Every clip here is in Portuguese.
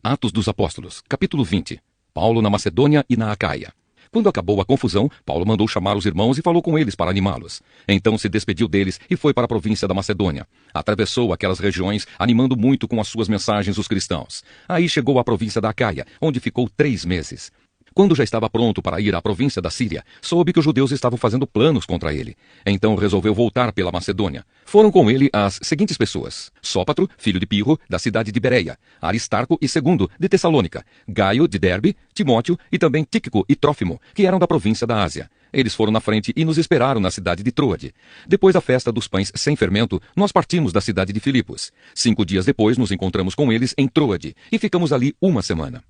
Atos dos Apóstolos, capítulo 20. Paulo na Macedônia e na Acaia. Quando acabou a confusão, Paulo mandou chamar os irmãos e falou com eles para animá-los. Então se despediu deles e foi para a província da Macedônia. Atravessou aquelas regiões, animando muito com as suas mensagens os cristãos. Aí chegou à província da Acaia, onde ficou 3 meses. Quando já estava pronto para ir à província da Síria, soube que os judeus estavam fazendo planos contra ele. Então resolveu voltar pela Macedônia. Foram com ele as seguintes pessoas: Sópatro, filho de Pirro, da cidade de Bereia; Aristarco e Segundo, de Tessalônica; Gaio, de Derbe; Timóteo e também Tíquico e Trófimo, que eram da província da Ásia. Eles foram na frente e nos esperaram na cidade de Troade. Depois da festa dos pães sem fermento, nós partimos da cidade de Filipos. 5 dias depois nos encontramos com eles em Troade e ficamos ali 1 semana.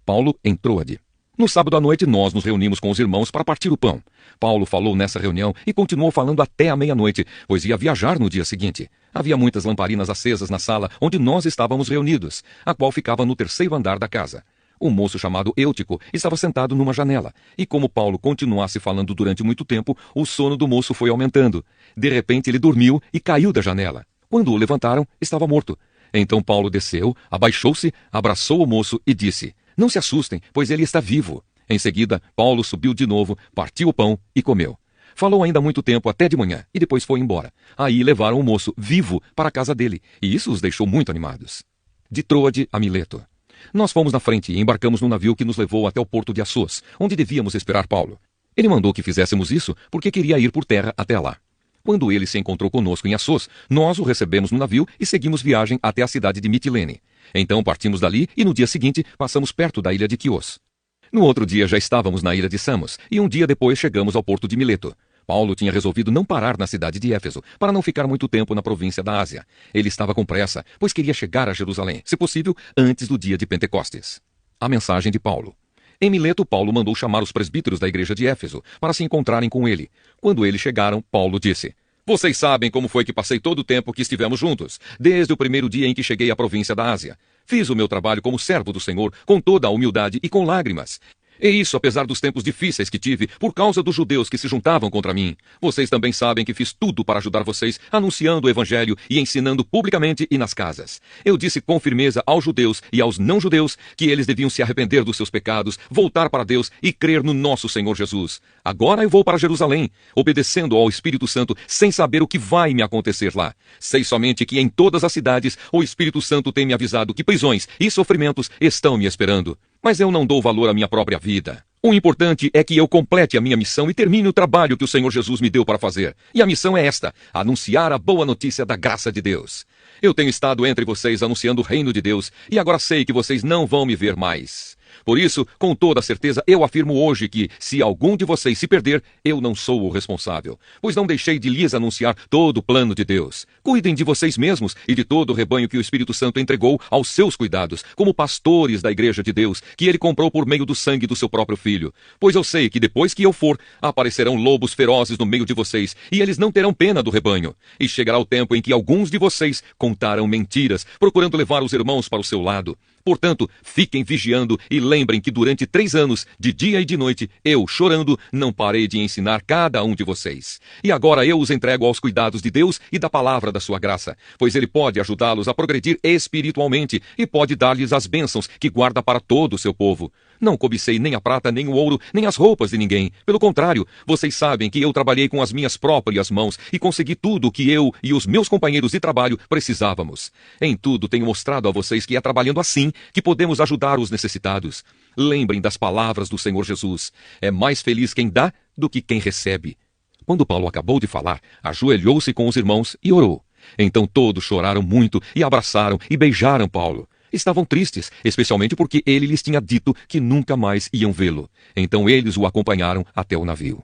Paulo em Troade. No sábado à noite, nós nos reunimos com os irmãos para partir o pão. Paulo falou nessa reunião e continuou falando até a meia-noite, pois ia viajar no dia seguinte. Havia muitas lamparinas acesas na sala onde nós estávamos reunidos, a qual ficava no 3º andar da casa. Um moço chamado Eutico estava sentado numa janela, e como Paulo continuasse falando durante muito tempo, o sono do moço foi aumentando. De repente ele dormiu e caiu da janela. Quando o levantaram, estava morto. Então Paulo desceu, abaixou-se, abraçou o moço e disse: "Não se assustem, pois ele está vivo." Em seguida, Paulo subiu de novo, partiu o pão e comeu. Falou ainda muito tempo até de manhã e depois foi embora. Aí levaram o moço vivo para a casa dele, e isso os deixou muito animados. De Troade a Mileto. Nós fomos na frente e embarcamos no navio que nos levou até o porto de Assos, onde devíamos esperar Paulo. Ele mandou que fizéssemos isso porque queria ir por terra até lá. Quando ele se encontrou conosco em Assos, nós o recebemos no navio e seguimos viagem até a cidade de Mitilene. Então partimos dali e no dia seguinte passamos perto da ilha de Quios. No outro dia já estávamos na ilha de Samos e um dia depois chegamos ao porto de Mileto. Paulo tinha resolvido não parar na cidade de Éfeso, para não ficar muito tempo na província da Ásia. Ele estava com pressa, pois queria chegar a Jerusalém, se possível, antes do dia de Pentecostes. A mensagem de Paulo. Em Mileto, Paulo mandou chamar os presbíteros da igreja de Éfeso para se encontrarem com ele. Quando eles chegaram, Paulo disse: "Vocês sabem como foi que passei todo o tempo que estivemos juntos, desde o primeiro dia em que cheguei à província da Ásia. Fiz o meu trabalho como servo do Senhor, com toda a humildade e com lágrimas. E isso apesar dos tempos difíceis que tive por causa dos judeus que se juntavam contra mim. Vocês também sabem que fiz tudo para ajudar vocês, anunciando o evangelho e ensinando publicamente e nas casas. Eu disse com firmeza aos judeus e aos não-judeus que eles deviam se arrepender dos seus pecados, voltar para Deus e crer no nosso Senhor Jesus. Agora eu vou para Jerusalém, obedecendo ao Espírito Santo, sem saber o que vai me acontecer lá. Sei somente que em todas as cidades o Espírito Santo tem me avisado que prisões e sofrimentos estão me esperando. Mas eu não dou valor à minha própria vida. O importante é que eu complete a minha missão e termine o trabalho que o Senhor Jesus me deu para fazer. E a missão é esta: anunciar a boa notícia da graça de Deus. Eu tenho estado entre vocês anunciando o reino de Deus, e agora sei que vocês não vão me ver mais. Por isso, com toda certeza, eu afirmo hoje que, se algum de vocês se perder, eu não sou o responsável, pois não deixei de lhes anunciar todo o plano de Deus. Cuidem de vocês mesmos e de todo o rebanho que o Espírito Santo entregou aos seus cuidados, como pastores da igreja de Deus, que ele comprou por meio do sangue do seu próprio filho. Pois eu sei que depois que eu for, aparecerão lobos ferozes no meio de vocês, e eles não terão pena do rebanho. E chegará o tempo em que alguns de vocês contarão mentiras, procurando levar os irmãos para o seu lado. Portanto, fiquem vigiando e lembrem que durante 3 anos, de dia e de noite, eu, chorando, não parei de ensinar cada um de vocês. E agora eu os entrego aos cuidados de Deus e da palavra da sua graça, pois ele pode ajudá-los a progredir espiritualmente e pode dar-lhes as bênçãos que guarda para todo o seu povo. Não cobicei nem a prata, nem o ouro, nem as roupas de ninguém. Pelo contrário, vocês sabem que eu trabalhei com as minhas próprias mãos e consegui tudo o que eu e os meus companheiros de trabalho precisávamos. Em tudo tenho mostrado a vocês que é trabalhando assim que podemos ajudar os necessitados. Lembrem das palavras do Senhor Jesus: é mais feliz quem dá do que quem recebe. Quando Paulo acabou de falar, ajoelhou-se com os irmãos e orou. Então todos choraram muito e abraçaram e beijaram Paulo. Estavam tristes, especialmente porque ele lhes tinha dito que nunca mais iam vê-lo. Então eles o acompanharam até o navio.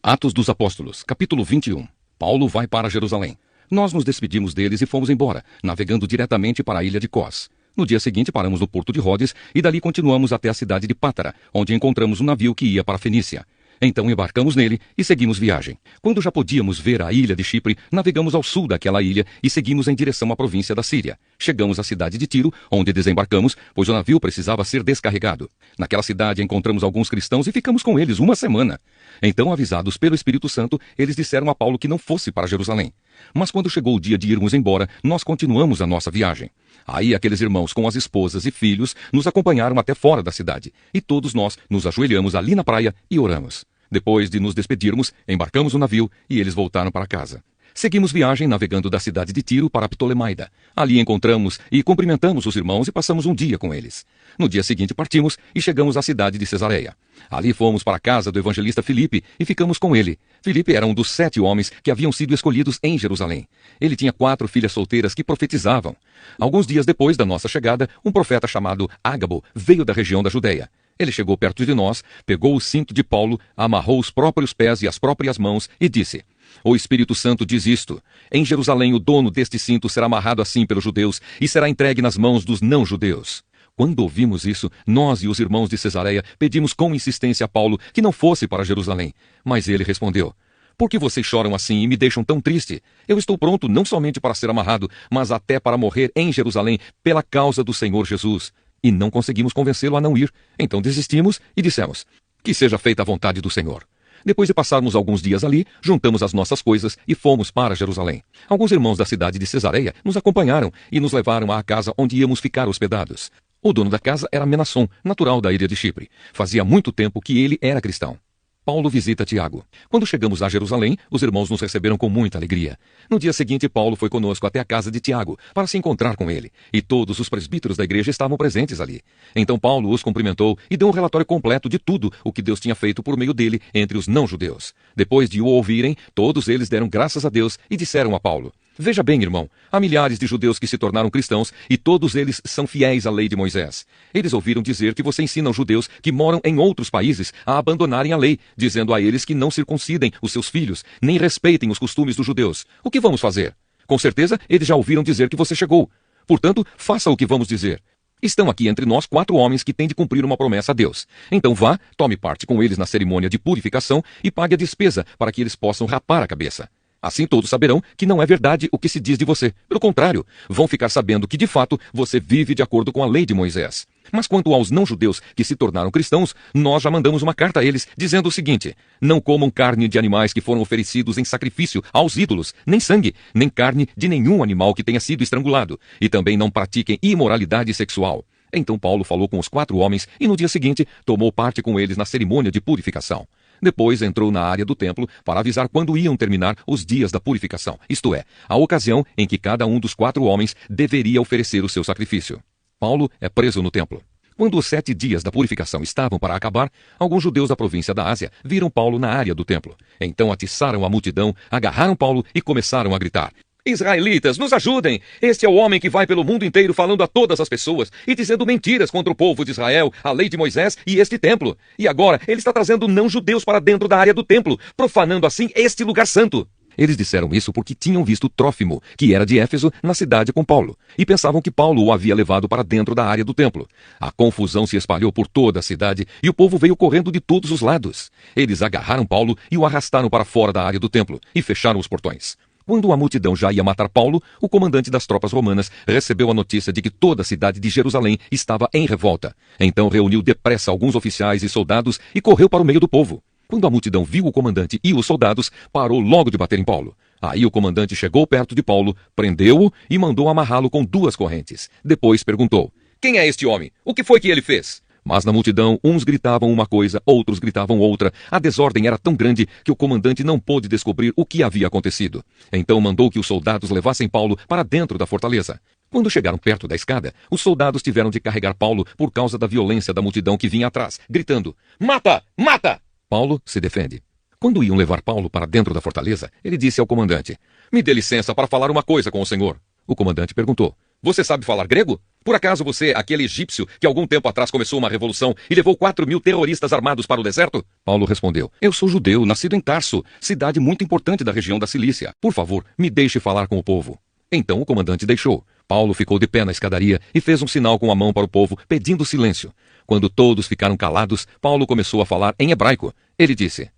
Atos dos Apóstolos, capítulo 21. Paulo vai para Jerusalém. Nós nos despedimos deles e fomos embora, navegando diretamente para a ilha de Cós. No dia seguinte paramos no porto de Rhodes e dali continuamos até a cidade de Pátara, onde encontramos um navio que ia para a Fenícia. Então embarcamos nele e seguimos viagem. Quando já podíamos ver a ilha de Chipre, navegamos ao sul daquela ilha e seguimos em direção à província da Síria. Chegamos à cidade de Tiro, onde desembarcamos, pois o navio precisava ser descarregado. Naquela cidade encontramos alguns cristãos e ficamos com eles 1 semana. Então, avisados pelo Espírito Santo, eles disseram a Paulo que não fosse para Jerusalém. Mas quando chegou o dia de irmos embora, nós continuamos a nossa viagem. Aí aqueles irmãos com as esposas e filhos nos acompanharam até fora da cidade, e todos nós nos ajoelhamos ali na praia e oramos. Depois de nos despedirmos, embarcamos no navio e eles voltaram para casa. Seguimos viagem navegando da cidade de Tiro para Ptolemaida. Ali encontramos e cumprimentamos os irmãos e passamos um dia com eles. No dia seguinte partimos e chegamos à cidade de Cesareia. Ali fomos para a casa do evangelista Filipe e ficamos com ele. Filipe era um dos 7 homens que haviam sido escolhidos em Jerusalém. Ele tinha 4 filhas solteiras que profetizavam. Alguns dias depois da nossa chegada, um profeta chamado Ágabo veio da região da Judéia. Ele chegou perto de nós, pegou o cinto de Paulo, amarrou os próprios pés e as próprias mãos e disse: "O Espírito Santo diz isto: em Jerusalém o dono deste cinto será amarrado assim pelos judeus e será entregue nas mãos dos não-judeus." Quando ouvimos isso, nós e os irmãos de Cesareia pedimos com insistência a Paulo que não fosse para Jerusalém. Mas ele respondeu: "Por que vocês choram assim e me deixam tão triste? Eu estou pronto não somente para ser amarrado, mas até para morrer em Jerusalém pela causa do Senhor Jesus." E não conseguimos convencê-lo a não ir. Então desistimos e dissemos: "Que seja feita a vontade do Senhor." Depois de passarmos alguns dias ali, juntamos as nossas coisas e fomos para Jerusalém. Alguns irmãos da cidade de Cesareia nos acompanharam e nos levaram à casa onde íamos ficar hospedados. O dono da casa era Menasson, natural da ilha de Chipre. Fazia muito tempo que ele era cristão. Paulo visita Tiago. Quando chegamos a Jerusalém, os irmãos nos receberam com muita alegria. No dia seguinte, Paulo foi conosco até a casa de Tiago, para se encontrar com ele, e todos os presbíteros da igreja estavam presentes ali. Então Paulo os cumprimentou e deu um relatório completo de tudo o que Deus tinha feito por meio dele entre os não-judeus. Depois de o ouvirem, todos eles deram graças a Deus e disseram a Paulo: "Veja bem, irmão, há milhares de judeus que se tornaram cristãos e todos eles são fiéis à lei de Moisés. Eles ouviram dizer que você ensina os judeus que moram em outros países a abandonarem a lei, dizendo a eles que não circuncidem os seus filhos, nem respeitem os costumes dos judeus. O que vamos fazer? Com certeza eles já ouviram dizer que você chegou. Portanto, faça o que vamos dizer. Estão aqui entre nós 4 homens que têm de cumprir uma promessa a Deus. Então vá, tome parte com eles na cerimônia de purificação e pague a despesa para que eles possam rapar a cabeça. Assim todos saberão que não é verdade o que se diz de você. Pelo contrário, vão ficar sabendo que de fato você vive de acordo com a lei de Moisés. Mas quanto aos não-judeus que se tornaram cristãos, nós já mandamos uma carta a eles, dizendo o seguinte: não comam carne de animais que foram oferecidos em sacrifício aos ídolos, nem sangue, nem carne de nenhum animal que tenha sido estrangulado, e também não pratiquem imoralidade sexual. Então Paulo falou com os 4 homens e no dia seguinte tomou parte com eles na cerimônia de purificação. Depois entrou na área do templo para avisar quando iam terminar os dias da purificação, isto é, a ocasião em que cada um dos 4 homens deveria oferecer o seu sacrifício. Paulo é preso no templo. Quando os 7 dias da purificação estavam para acabar, alguns judeus da província da Ásia viram Paulo na área do templo. Então atiçaram a multidão, agarraram Paulo e começaram a gritar: "Israelitas, nos ajudem! Este é o homem que vai pelo mundo inteiro falando a todas as pessoas e dizendo mentiras contra o povo de Israel, a lei de Moisés e este templo. E agora ele está trazendo não-judeus para dentro da área do templo, profanando assim este lugar santo." Eles disseram isso porque tinham visto Trófimo, que era de Éfeso, na cidade com Paulo, e pensavam que Paulo o havia levado para dentro da área do templo. A confusão se espalhou por toda a cidade e o povo veio correndo de todos os lados. Eles agarraram Paulo e o arrastaram para fora da área do templo e fecharam os portões. Quando a multidão já ia matar Paulo, o comandante das tropas romanas recebeu a notícia de que toda a cidade de Jerusalém estava em revolta. Então reuniu depressa alguns oficiais e soldados e correu para o meio do povo. Quando a multidão viu o comandante e os soldados, parou logo de bater em Paulo. Aí o comandante chegou perto de Paulo, prendeu-o e mandou amarrá-lo com 2 correntes. Depois perguntou: "Quem é este homem? O que foi que ele fez?" Mas na multidão, uns gritavam uma coisa, outros gritavam outra. A desordem era tão grande que o comandante não pôde descobrir o que havia acontecido. Então mandou que os soldados levassem Paulo para dentro da fortaleza. Quando chegaram perto da escada, os soldados tiveram de carregar Paulo por causa da violência da multidão que vinha atrás, gritando: "Mata! Mata!" Paulo se defende. Quando iam levar Paulo para dentro da fortaleza, ele disse ao comandante: "Me dê licença para falar uma coisa com o senhor." O comandante perguntou: "Você sabe falar grego? Por acaso você é aquele egípcio que algum tempo atrás começou uma revolução e levou 4.000 terroristas armados para o deserto?" Paulo respondeu: "Eu sou judeu, nascido em Tarso, cidade muito importante da região da Cilícia. Por favor, me deixe falar com o povo." Então o comandante deixou. Paulo ficou de pé na escadaria e fez um sinal com a mão para o povo, pedindo silêncio. Quando todos ficaram calados, Paulo começou a falar em hebraico. Ele disse: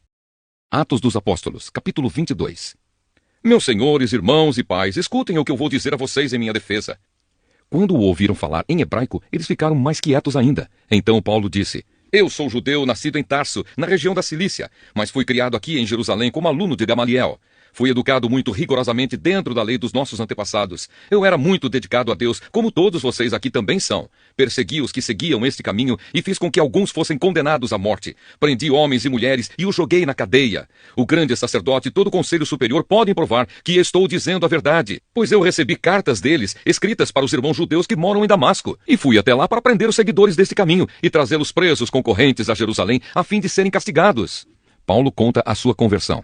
Atos dos Apóstolos, capítulo 22. "Meus senhores, irmãos e pais, escutem o que eu vou dizer a vocês em minha defesa." Quando o ouviram falar em hebraico, eles ficaram mais quietos ainda. Então Paulo disse: "Eu sou judeu, nascido em Tarso, na região da Cilícia, mas fui criado aqui em Jerusalém como aluno de Gamaliel. Fui educado muito rigorosamente dentro da lei dos nossos antepassados. Eu era muito dedicado a Deus, como todos vocês aqui também são. Persegui os que seguiam este caminho e fiz com que alguns fossem condenados à morte. Prendi homens e mulheres e os joguei na cadeia. O grande sacerdote e todo o conselho superior podem provar que estou dizendo a verdade, pois eu recebi cartas deles, escritas para os irmãos judeus que moram em Damasco, e fui até lá para prender os seguidores deste caminho e trazê-los presos concorrentes a Jerusalém, a fim de serem castigados. Paulo conta a sua conversão.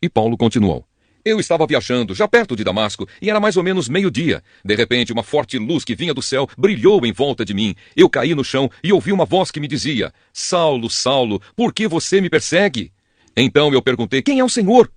E Paulo continuou. Eu estava viajando, já perto de Damasco, e era mais ou menos meio-dia. De repente, uma forte luz que vinha do céu brilhou em volta de mim. Eu caí no chão e ouvi uma voz que me dizia, Saulo, Saulo, por que você me persegue? Então eu perguntei, quem é o Senhor?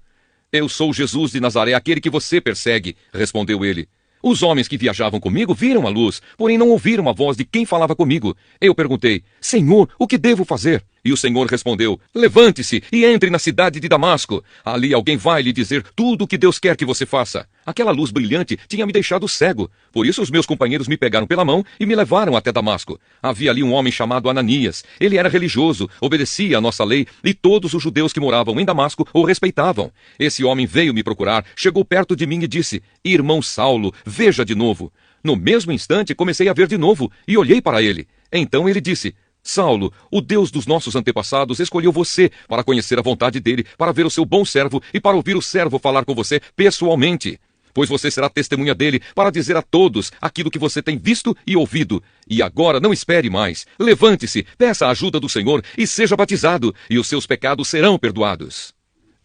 Eu sou Jesus de Nazaré, aquele que você persegue, respondeu ele. Os homens que viajavam comigo viram a luz, porém não ouviram a voz de quem falava comigo. Eu perguntei, Senhor, o que devo fazer? E o Senhor respondeu, levante-se e entre na cidade de Damasco. Ali alguém vai lhe dizer tudo o que Deus quer que você faça. Aquela luz brilhante tinha me deixado cego. Por isso os meus companheiros me pegaram pela mão e me levaram até Damasco. Havia ali um homem chamado Ananias. Ele era religioso, obedecia à nossa lei e todos os judeus que moravam em Damasco o respeitavam. Esse homem veio me procurar, chegou perto de mim e disse, irmão Saulo, veja de novo. No mesmo instante comecei a ver de novo e olhei para ele. Então ele disse, Saulo, o Deus dos nossos antepassados escolheu você para conhecer a vontade dele, para ver o seu bom servo e para ouvir o servo falar com você pessoalmente. Pois você será testemunha dele para dizer a todos aquilo que você tem visto e ouvido. E agora não espere mais. Levante-se, peça a ajuda do Senhor e seja batizado, e os seus pecados serão perdoados.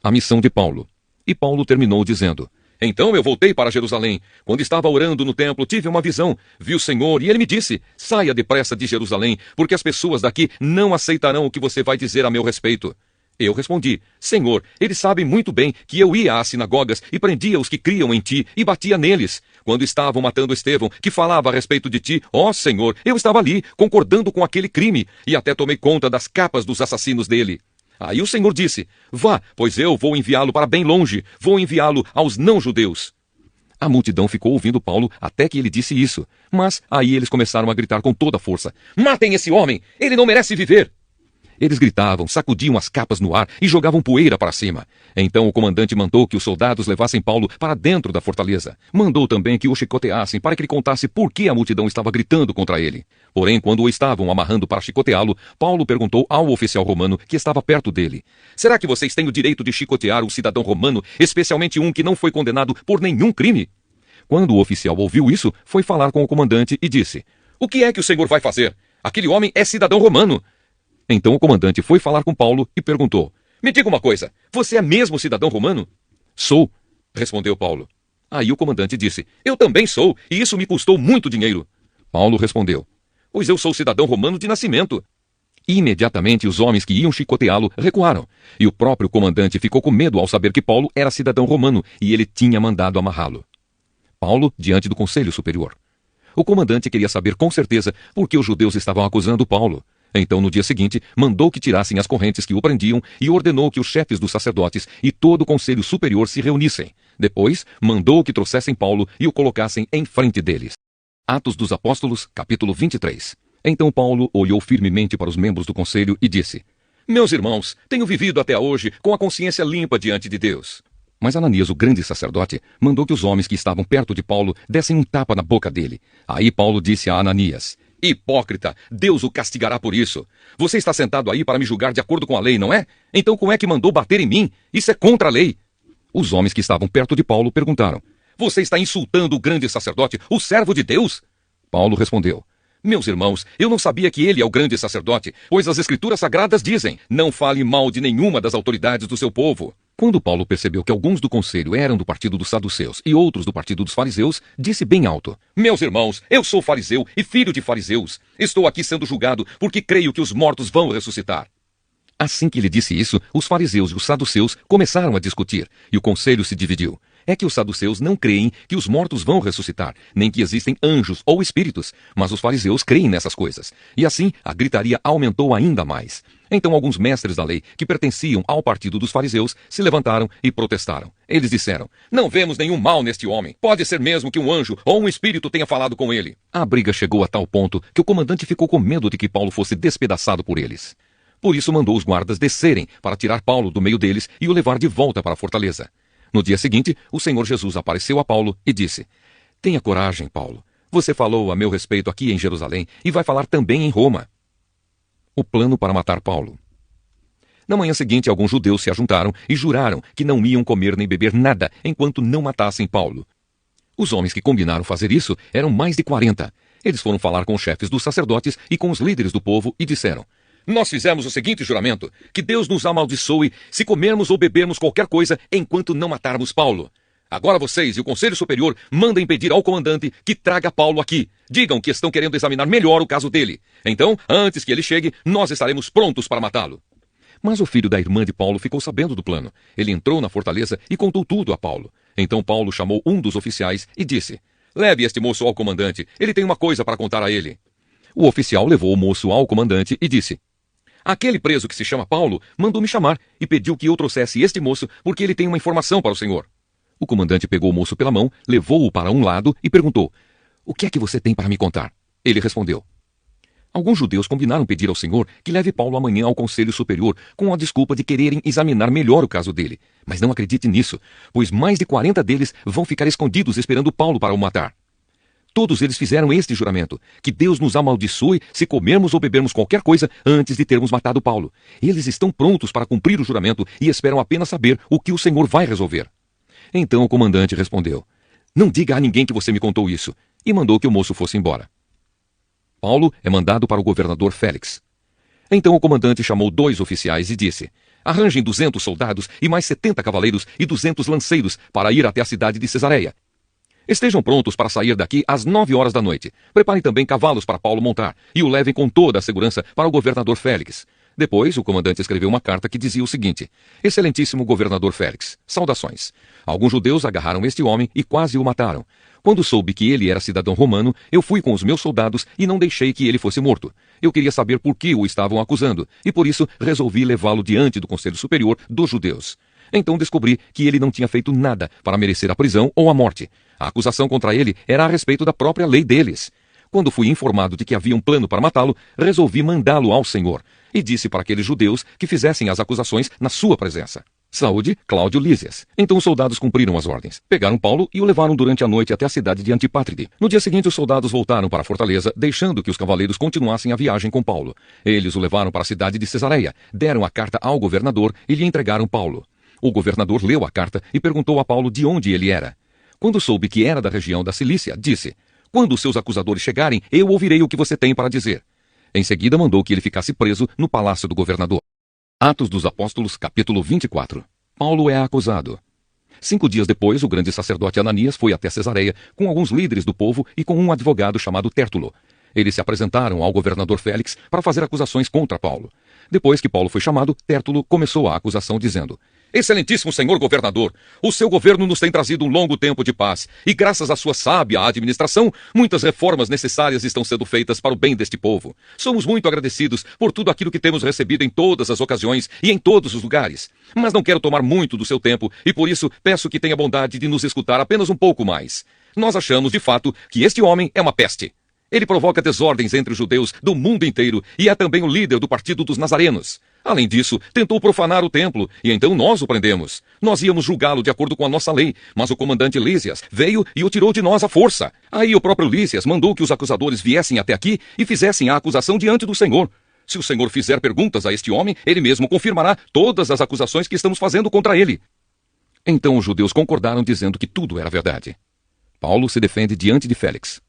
A missão de Paulo. E Paulo terminou dizendo, então eu voltei para Jerusalém. Quando estava orando no templo, tive uma visão. Vi o Senhor e ele me disse, saia depressa de Jerusalém, porque as pessoas daqui não aceitarão o que você vai dizer a meu respeito. Eu respondi, Senhor, eles sabem muito bem que eu ia às sinagogas e prendia os que criam em ti e batia neles. Quando estavam matando Estevão, que falava a respeito de ti, ó Senhor, eu estava ali, concordando com aquele crime, e até tomei conta das capas dos assassinos dele. Aí o Senhor disse, vá, pois eu vou enviá-lo para bem longe, vou enviá-lo aos não-judeus. A multidão ficou ouvindo Paulo até que ele disse isso, mas aí eles começaram a gritar com toda a força, matem esse homem, ele não merece viver. Eles gritavam, sacudiam as capas no ar e jogavam poeira para cima. Então o comandante mandou que os soldados levassem Paulo para dentro da fortaleza. Mandou também que o chicoteassem para que ele contasse por que a multidão estava gritando contra ele. Porém, quando o estavam amarrando para chicoteá-lo, Paulo perguntou ao oficial romano que estava perto dele. Será que vocês têm o direito de chicotear um cidadão romano, especialmente um que não foi condenado por nenhum crime? Quando o oficial ouviu isso, foi falar com o comandante e disse, o que é que o senhor vai fazer? Aquele homem é cidadão romano. Então o comandante foi falar com Paulo e perguntou, me diga uma coisa, você é mesmo cidadão romano? Sou, respondeu Paulo. Aí o comandante disse, eu também sou, e isso me custou muito dinheiro. Paulo respondeu, pois eu sou cidadão romano de nascimento. Imediatamente os homens que iam chicoteá-lo recuaram, e o próprio comandante ficou com medo ao saber que Paulo era cidadão romano e ele tinha mandado amarrá-lo. Paulo diante do conselho superior. O comandante queria saber com certeza por que os judeus estavam acusando Paulo. Então, no dia seguinte, mandou que tirassem as correntes que o prendiam e ordenou que os chefes dos sacerdotes e todo o conselho superior se reunissem. Depois, mandou que trouxessem Paulo e o colocassem em frente deles. Atos dos Apóstolos, capítulo 23. Então Paulo olhou firmemente para os membros do conselho e disse, meus irmãos, tenho vivido até hoje com a consciência limpa diante de Deus. Mas Ananias, o grande sacerdote, mandou que os homens que estavam perto de Paulo dessem um tapa na boca dele. Aí Paulo disse a Ananias, hipócrita, Deus o castigará por isso. Você está sentado aí para me julgar de acordo com a lei, não é? Então como é que mandou bater em mim? Isso é contra a lei. Os homens que estavam perto de Paulo perguntaram, você está insultando o grande sacerdote, o servo de Deus? Paulo respondeu, meus irmãos, eu não sabia que ele é o grande sacerdote, pois as escrituras sagradas dizem, não fale mal de nenhuma das autoridades do seu povo. Quando Paulo percebeu que alguns do conselho eram do partido dos saduceus e outros do partido dos fariseus, disse bem alto, meus irmãos, eu sou fariseu e filho de fariseus. Estou aqui sendo julgado porque creio que os mortos vão ressuscitar. Assim que ele disse isso, os fariseus e os saduceus começaram a discutir, e o conselho se dividiu. É que os saduceus não creem que os mortos vão ressuscitar, nem que existem anjos ou espíritos, mas os fariseus creem nessas coisas. E assim, a gritaria aumentou ainda mais. Então alguns mestres da lei, que pertenciam ao partido dos fariseus, se levantaram e protestaram. Eles disseram, não vemos nenhum mal neste homem. Pode ser mesmo que um anjo ou um espírito tenha falado com ele. A briga chegou a tal ponto que o comandante ficou com medo de que Paulo fosse despedaçado por eles. Por isso mandou os guardas descerem para tirar Paulo do meio deles e o levar de volta para a fortaleza. No dia seguinte, o Senhor Jesus apareceu a Paulo e disse: Tenha coragem, Paulo. Você falou a meu respeito aqui em Jerusalém e vai falar também em Roma. O plano para matar Paulo. Na manhã seguinte, alguns judeus se ajuntaram e juraram que não iam comer nem beber nada enquanto não matassem Paulo. Os homens que combinaram fazer isso eram mais de 40. Eles foram falar com os chefes dos sacerdotes e com os líderes do povo e disseram: Nós fizemos o seguinte juramento, que Deus nos amaldiçoe se comermos ou bebermos qualquer coisa enquanto não matarmos Paulo. Agora vocês e o Conselho Superior mandem pedir ao comandante que traga Paulo aqui. Digam que estão querendo examinar melhor o caso dele. Então, antes que ele chegue, nós estaremos prontos para matá-lo. Mas o filho da irmã de Paulo ficou sabendo do plano. Ele entrou na fortaleza e contou tudo a Paulo. Então Paulo chamou um dos oficiais e disse: Leve este moço ao comandante, ele tem uma coisa para contar a ele. O oficial levou o moço ao comandante e disse: Aquele preso que se chama Paulo mandou me chamar e pediu que eu trouxesse este moço porque ele tem uma informação para o senhor. O comandante pegou o moço pela mão, levou-o para um lado e perguntou: O que é que você tem para me contar? Ele respondeu: Alguns judeus combinaram pedir ao Senhor que leve Paulo amanhã ao Conselho Superior com a desculpa de quererem examinar melhor o caso dele. Mas não acredite nisso, pois mais de 40 deles vão ficar escondidos esperando Paulo para o matar. Todos eles fizeram este juramento, que Deus nos amaldiçoe se comermos ou bebermos qualquer coisa antes de termos matado Paulo. Eles estão prontos para cumprir o juramento e esperam apenas saber o que o Senhor vai resolver. Então o comandante respondeu: Não diga a ninguém que você me contou isso, e mandou que o moço fosse embora. Paulo é mandado para o governador Félix. Então o comandante chamou 2 oficiais e disse: Arranjem 200 soldados e mais 70 cavaleiros e 200 lanceiros para ir até a cidade de Cesareia. Estejam prontos para sair daqui às 9 horas da noite. Preparem também cavalos para Paulo montar e o levem com toda a segurança para o governador Félix. Depois, o comandante escreveu uma carta que dizia o seguinte: Excelentíssimo governador Félix, saudações. Alguns judeus agarraram este homem e quase o mataram. Quando soube que ele era cidadão romano, eu fui com os meus soldados e não deixei que ele fosse morto. Eu queria saber por que o estavam acusando, e por isso resolvi levá-lo diante do Conselho Superior dos Judeus. Então descobri que ele não tinha feito nada para merecer a prisão ou a morte. A acusação contra ele era a respeito da própria lei deles. Quando fui informado de que havia um plano para matá-lo, resolvi mandá-lo ao Senhor, e disse para aqueles judeus que fizessem as acusações na sua presença. Saúde, Cláudio Lísias. Então os soldados cumpriram as ordens. Pegaram Paulo e o levaram durante a noite até a cidade de Antipátride. No dia seguinte, os soldados voltaram para a fortaleza, deixando que os cavaleiros continuassem a viagem com Paulo. Eles o levaram para a cidade de Cesareia, deram a carta ao governador e lhe entregaram Paulo. O governador leu a carta e perguntou a Paulo de onde ele era. Quando soube que era da região da Cilícia, disse: Quando os seus acusadores chegarem, eu ouvirei o que você tem para dizer. Em seguida, mandou que ele ficasse preso no palácio do governador. Atos dos Apóstolos, capítulo 24. Paulo é acusado. 5 dias depois, o grande sacerdote Ananias foi até Cesareia com alguns líderes do povo e com um advogado chamado Tértulo. Eles se apresentaram ao governador Félix para fazer acusações contra Paulo. Depois que Paulo foi chamado, Tértulo começou a acusação dizendo: Excelentíssimo senhor governador, o seu governo nos tem trazido um longo tempo de paz, e graças à sua sábia administração, muitas reformas necessárias estão sendo feitas para o bem deste povo. Somos muito agradecidos por tudo aquilo que temos recebido em todas as ocasiões e em todos os lugares. Mas não quero tomar muito do seu tempo, e por isso peço que tenha bondade de nos escutar apenas um pouco mais. Nós achamos, de fato, que este homem é uma peste. Ele provoca desordens entre os judeus do mundo inteiro e é também o líder do partido dos Nazarenos. Além disso, tentou profanar o templo, e então nós o prendemos. Nós íamos julgá-lo de acordo com a nossa lei, mas o comandante Lísias veio e o tirou de nós à força. Aí o próprio Lísias mandou que os acusadores viessem até aqui e fizessem a acusação diante do Senhor. Se o Senhor fizer perguntas a este homem, ele mesmo confirmará todas as acusações que estamos fazendo contra ele. Então os judeus concordaram dizendo que tudo era verdade. Paulo se defende diante de Félix.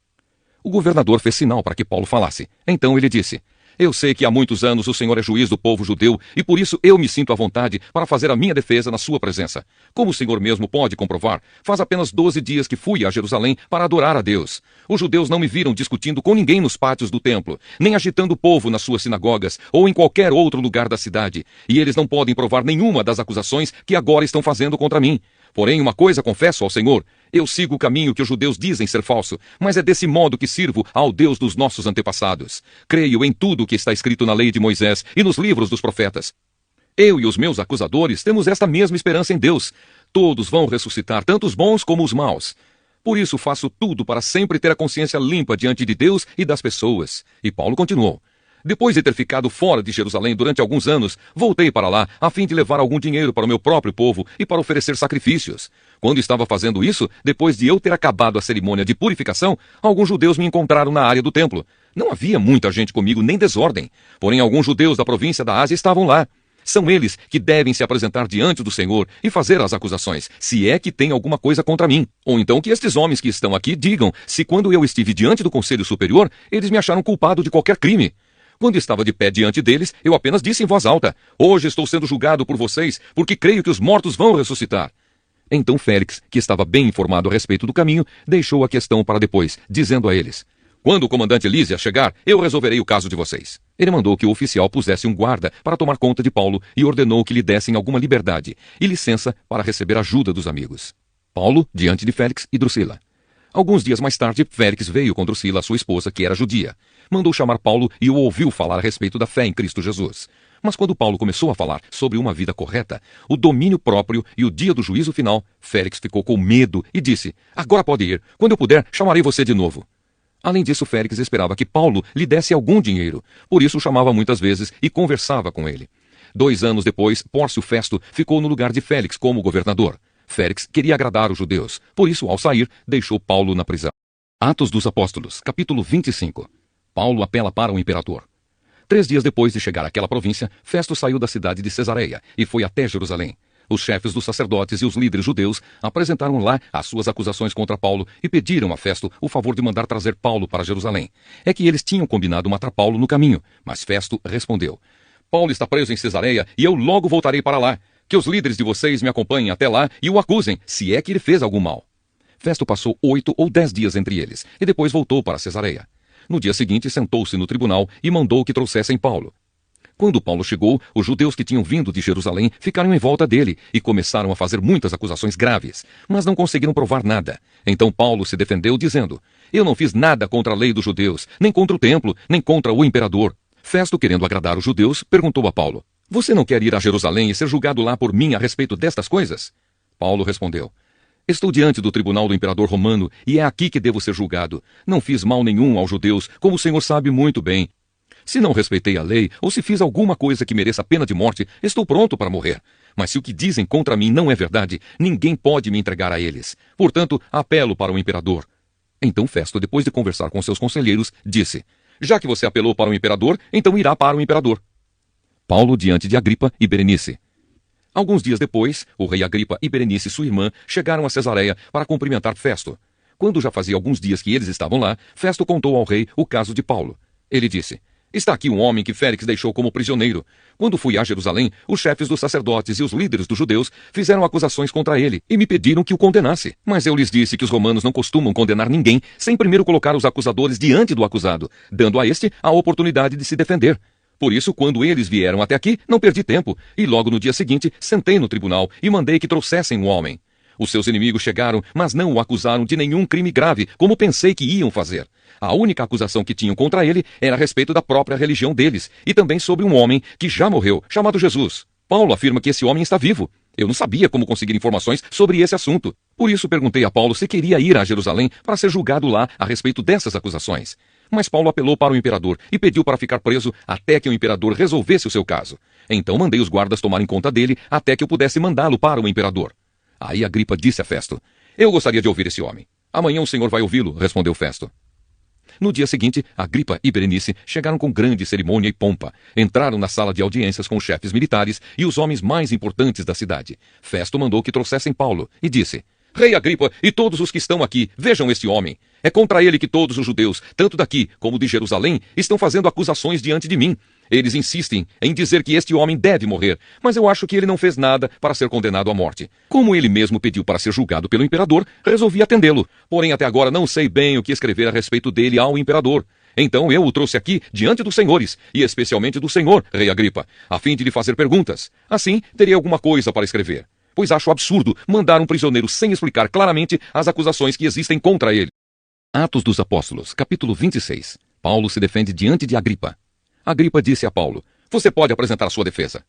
O governador fez sinal para que Paulo falasse. Então ele disse: Eu sei que há muitos anos o Senhor é juiz do povo judeu e por isso eu me sinto à vontade para fazer a minha defesa na sua presença. Como o Senhor mesmo pode comprovar, faz apenas 12 dias que fui a Jerusalém para adorar a Deus. Os judeus não me viram discutindo com ninguém nos pátios do templo, nem agitando o povo nas suas sinagogas ou em qualquer outro lugar da cidade, e eles não podem provar nenhuma das acusações que agora estão fazendo contra mim. Porém, uma coisa confesso ao Senhor: eu sigo o caminho que os judeus dizem ser falso, mas é desse modo que sirvo ao Deus dos nossos antepassados. Creio em tudo o que está escrito na lei de Moisés e nos livros dos profetas. Eu e os meus acusadores temos esta mesma esperança em Deus. Todos vão ressuscitar, tanto os bons como os maus. Por isso faço tudo para sempre ter a consciência limpa diante de Deus e das pessoas. E Paulo continuou: Depois de ter ficado fora de Jerusalém durante alguns anos, voltei para lá a fim de levar algum dinheiro para o meu próprio povo e para oferecer sacrifícios. Quando estava fazendo isso, depois de eu ter acabado a cerimônia de purificação, alguns judeus me encontraram na área do templo. Não havia muita gente comigo, nem desordem. Porém, alguns judeus da província da Ásia estavam lá. São eles que devem se apresentar diante do Senhor e fazer as acusações, se é que tem alguma coisa contra mim. Ou então que estes homens que estão aqui digam se quando eu estive diante do Conselho Superior, eles me acharam culpado de qualquer crime. Quando estava de pé diante deles, eu apenas disse em voz alta: hoje estou sendo julgado por vocês, porque creio que os mortos vão ressuscitar. Então Félix, que estava bem informado a respeito do caminho, deixou a questão para depois, dizendo a eles: quando o comandante Lísias chegar, eu resolverei o caso de vocês. Ele mandou que o oficial pusesse um guarda para tomar conta de Paulo e ordenou que lhe dessem alguma liberdade e licença para receber ajuda dos amigos. Paulo, diante de Félix e Drusila. Alguns dias mais tarde, Félix veio com Drusila, sua esposa, que era judia. Mandou chamar Paulo e o ouviu falar a respeito da fé em Cristo Jesus. Mas quando Paulo começou a falar sobre uma vida correta, o domínio próprio e o dia do juízo final, Félix ficou com medo e disse: agora pode ir. Quando eu puder, chamarei você de novo. Além disso, Félix esperava que Paulo lhe desse algum dinheiro. Por isso o chamava muitas vezes e conversava com ele. 2 anos depois, Pórcio Festo ficou no lugar de Félix como governador. Félix queria agradar os judeus. Por isso, ao sair, deixou Paulo na prisão. Atos dos Apóstolos, capítulo 25. Paulo apela para o imperador. 3 dias depois de chegar àquela província, Festo saiu da cidade de Cesareia e foi até Jerusalém. Os chefes dos sacerdotes e os líderes judeus apresentaram lá as suas acusações contra Paulo e pediram a Festo o favor de mandar trazer Paulo para Jerusalém. É que eles tinham combinado matar Paulo no caminho, mas Festo respondeu: Paulo está preso em Cesareia e eu logo voltarei para lá. Que os líderes de vocês me acompanhem até lá e o acusem, se é que ele fez algum mal. Festo passou 8 ou 10 dias entre eles e depois voltou para Cesareia. No dia seguinte, sentou-se no tribunal e mandou que trouxessem Paulo. Quando Paulo chegou, os judeus que tinham vindo de Jerusalém ficaram em volta dele e começaram a fazer muitas acusações graves, mas não conseguiram provar nada. Então Paulo se defendeu, dizendo: eu não fiz nada contra a lei dos judeus, nem contra o templo, nem contra o imperador. Festo, querendo agradar os judeus, perguntou a Paulo: você não quer ir a Jerusalém e ser julgado lá por mim a respeito destas coisas? Paulo respondeu: estou diante do tribunal do imperador romano e é aqui que devo ser julgado. Não fiz mal nenhum aos judeus, como o Senhor sabe muito bem. Se não respeitei a lei, ou se fiz alguma coisa que mereça a pena de morte, estou pronto para morrer. Mas se o que dizem contra mim não é verdade, ninguém pode me entregar a eles. Portanto, apelo para o imperador. Então Festo, depois de conversar com seus conselheiros, disse: já que você apelou para o imperador, então irá para o imperador. Paulo diante de Agripa e Berenice. Alguns dias depois, o rei Agripa e Berenice, sua irmã, chegaram a Cesareia para cumprimentar Festo. Quando já fazia alguns dias que eles estavam lá, Festo contou ao rei o caso de Paulo. Ele disse: está aqui um homem que Félix deixou como prisioneiro. Quando fui a Jerusalém, os chefes dos sacerdotes e os líderes dos judeus fizeram acusações contra ele e me pediram que o condenasse. Mas eu lhes disse que os romanos não costumam condenar ninguém sem primeiro colocar os acusadores diante do acusado, dando a este a oportunidade de se defender. Por isso, quando eles vieram até aqui, não perdi tempo, e logo no dia seguinte sentei no tribunal e mandei que trouxessem o homem. Os seus inimigos chegaram, mas não o acusaram de nenhum crime grave, como pensei que iam fazer. A única acusação que tinham contra ele era a respeito da própria religião deles, e também sobre um homem que já morreu, chamado Jesus. Paulo afirma que esse homem está vivo. Eu não sabia como conseguir informações sobre esse assunto. Por isso perguntei a Paulo se queria ir a Jerusalém para ser julgado lá a respeito dessas acusações. Mas Paulo apelou para o imperador e pediu para ficar preso até que o imperador resolvesse o seu caso. Então mandei os guardas tomarem conta dele até que eu pudesse mandá-lo para o imperador. Aí Agripa disse a Festo: eu gostaria de ouvir esse homem. Amanhã o senhor vai ouvi-lo, respondeu Festo. No dia seguinte, Agripa e Berenice chegaram com grande cerimônia e pompa. Entraram na sala de audiências com os chefes militares e os homens mais importantes da cidade. Festo mandou que trouxessem Paulo e disse: Rei Agripa e todos os que estão aqui, vejam este homem. É contra ele que todos os judeus, tanto daqui como de Jerusalém, estão fazendo acusações diante de mim. Eles insistem em dizer que este homem deve morrer, mas eu acho que ele não fez nada para ser condenado à morte. Como ele mesmo pediu para ser julgado pelo imperador, resolvi atendê-lo. Porém, até agora não sei bem o que escrever a respeito dele ao imperador. Então eu o trouxe aqui diante dos senhores, e especialmente do senhor, rei Agripa, a fim de lhe fazer perguntas. Assim, teria alguma coisa para escrever. Pois acho absurdo mandar um prisioneiro sem explicar claramente as acusações que existem contra ele. Atos dos Apóstolos, capítulo 26. Paulo se defende diante de Agripa. Agripa disse a Paulo: você pode apresentar a sua defesa.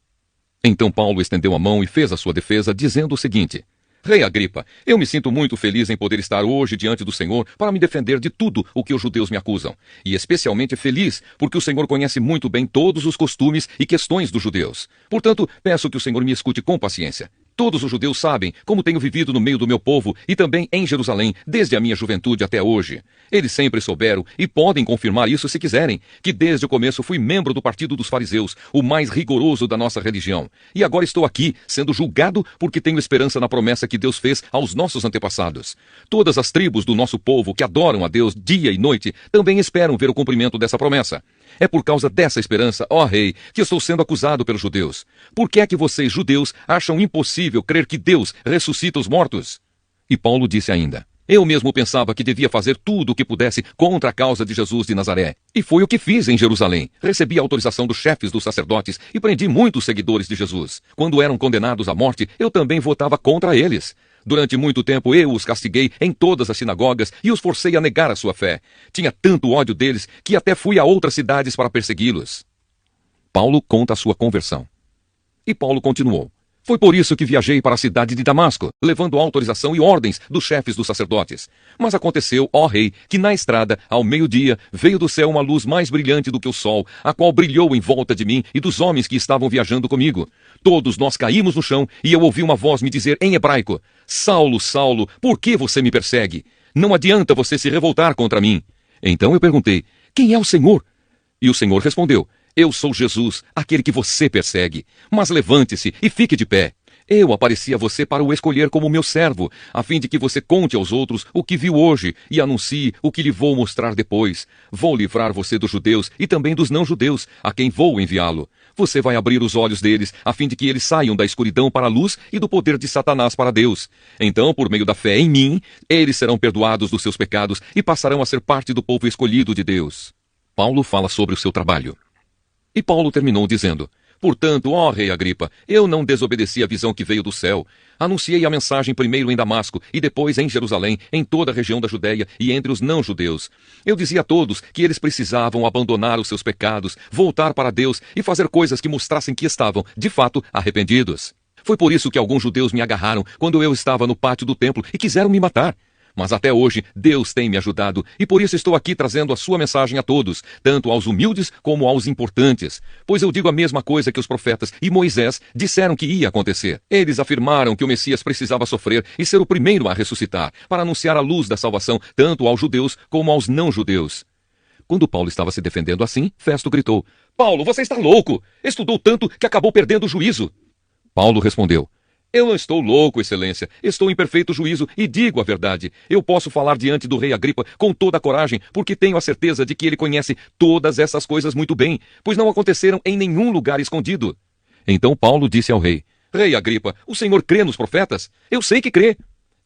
Então Paulo estendeu a mão e fez a sua defesa, dizendo o seguinte: Rei Agripa, eu me sinto muito feliz em poder estar hoje diante do Senhor para me defender de tudo o que os judeus me acusam. E especialmente feliz porque o Senhor conhece muito bem todos os costumes e questões dos judeus. Portanto, peço que o Senhor me escute com paciência. Todos os judeus sabem como tenho vivido no meio do meu povo e também em Jerusalém, desde a minha juventude até hoje. Eles sempre souberam, e podem confirmar isso se quiserem, que desde o começo fui membro do partido dos fariseus, o mais rigoroso da nossa religião. E agora estou aqui, sendo julgado porque tenho esperança na promessa que Deus fez aos nossos antepassados. Todas as tribos do nosso povo que adoram a Deus dia e noite também esperam ver o cumprimento dessa promessa. É por causa dessa esperança, ó rei, que estou sendo acusado pelos judeus. Por que é que vocês, judeus, acham impossível crer que Deus ressuscita os mortos? E Paulo disse ainda: eu mesmo pensava que devia fazer tudo o que pudesse contra a causa de Jesus de Nazaré. E foi o que fiz em Jerusalém. Recebi a autorização dos chefes dos sacerdotes e prendi muitos seguidores de Jesus. Quando eram condenados à morte, eu também votava contra eles. Durante muito tempo eu os castiguei em todas as sinagogas e os forcei a negar a sua fé. Tinha tanto ódio deles que até fui a outras cidades para persegui-los. Paulo conta a sua conversão. E Paulo continuou: foi por isso que viajei para a cidade de Damasco, levando autorização e ordens dos chefes dos sacerdotes. Mas aconteceu, ó rei, que na estrada, ao meio-dia, veio do céu uma luz mais brilhante do que o sol, a qual brilhou em volta de mim e dos homens que estavam viajando comigo. Todos nós caímos no chão e eu ouvi uma voz me dizer em hebraico: Saulo, Saulo, por que você me persegue? Não adianta você se revoltar contra mim. Então eu perguntei: quem é o Senhor? E o Senhor respondeu: eu sou Jesus, aquele que você persegue. Mas levante-se e fique de pé. Eu apareci a você para o escolher como meu servo, a fim de que você conte aos outros o que viu hoje e anuncie o que lhe vou mostrar depois. Vou livrar você dos judeus e também dos não-judeus, a quem vou enviá-lo. Você vai abrir os olhos deles, a fim de que eles saiam da escuridão para a luz e do poder de Satanás para Deus. Então, por meio da fé em mim, eles serão perdoados dos seus pecados e passarão a ser parte do povo escolhido de Deus. Paulo fala sobre o seu trabalho. E Paulo terminou dizendo: portanto, ó rei Agripa, eu não desobedeci à visão que veio do céu. Anunciei a mensagem primeiro em Damasco e depois em Jerusalém, em toda a região da Judéia e entre os não-judeus. Eu dizia a todos que eles precisavam abandonar os seus pecados, voltar para Deus e fazer coisas que mostrassem que estavam, de fato, arrependidos. Foi por isso que alguns judeus me agarraram quando eu estava no pátio do templo e quiseram me matar. Mas até hoje, Deus tem me ajudado, e por isso estou aqui trazendo a sua mensagem a todos, tanto aos humildes como aos importantes. Pois eu digo a mesma coisa que os profetas e Moisés disseram que ia acontecer. Eles afirmaram que o Messias precisava sofrer e ser o primeiro a ressuscitar, para anunciar a luz da salvação tanto aos judeus como aos não-judeus. Quando Paulo estava se defendendo assim, Festo gritou: Paulo, você está louco! Estudou tanto que acabou perdendo o juízo. Paulo respondeu: eu não estou louco, excelência. Estou em perfeito juízo e digo a verdade. Eu posso falar diante do rei Agripa com toda a coragem, porque tenho a certeza de que ele conhece todas essas coisas muito bem, pois não aconteceram em nenhum lugar escondido. Então Paulo disse ao rei: Rei Agripa, o senhor crê nos profetas? Eu sei que crê.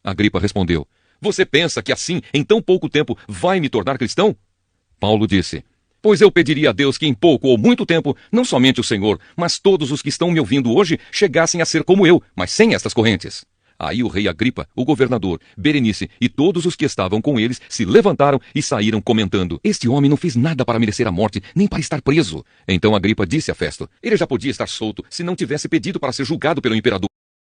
Agripa respondeu: você pensa que assim, em tão pouco tempo, vai me tornar cristão? Paulo disse: pois eu pediria a Deus que em pouco ou muito tempo, não somente o Senhor, mas todos os que estão me ouvindo hoje, chegassem a ser como eu, mas sem estas correntes. Aí o rei Agripa, o governador, Berenice e todos os que estavam com eles se levantaram e saíram comentando: este homem não fez nada para merecer a morte, nem para estar preso. Então Agripa disse a Festo: ele já podia estar solto se não tivesse pedido para ser julgado pelo imperador.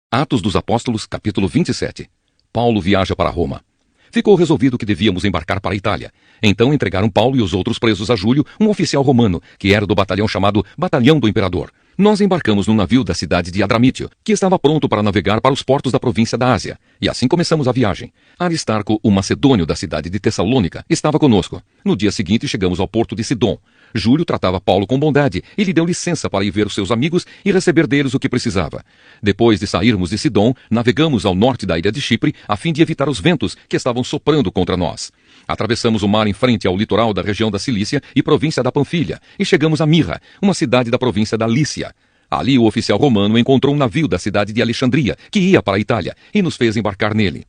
Atos dos Apóstolos, capítulo 27. Paulo viaja para Roma. Ficou resolvido que devíamos embarcar para a Itália. Então entregaram Paulo e os outros presos a Júlio, um oficial romano, que era do batalhão chamado Batalhão do Imperador. Nós embarcamos num navio da cidade de Adramítio, que estava pronto para navegar para os portos da província da Ásia. E assim começamos a viagem. Aristarco, o macedônio da cidade de Tessalônica, estava conosco. No dia seguinte chegamos ao porto de Sidom. Júlio tratava Paulo com bondade e lhe deu licença para ir ver os seus amigos e receber deles o que precisava. Depois de sairmos de Sidom, navegamos ao norte da ilha de Chipre a fim de evitar os ventos que estavam soprando contra nós. Atravessamos o mar em frente ao litoral da região da Cilícia e província da Panfilha e chegamos a Mirra, uma cidade da província da Lícia. Ali o oficial romano encontrou um navio da cidade de Alexandria, que ia para a Itália, e nos fez embarcar nele.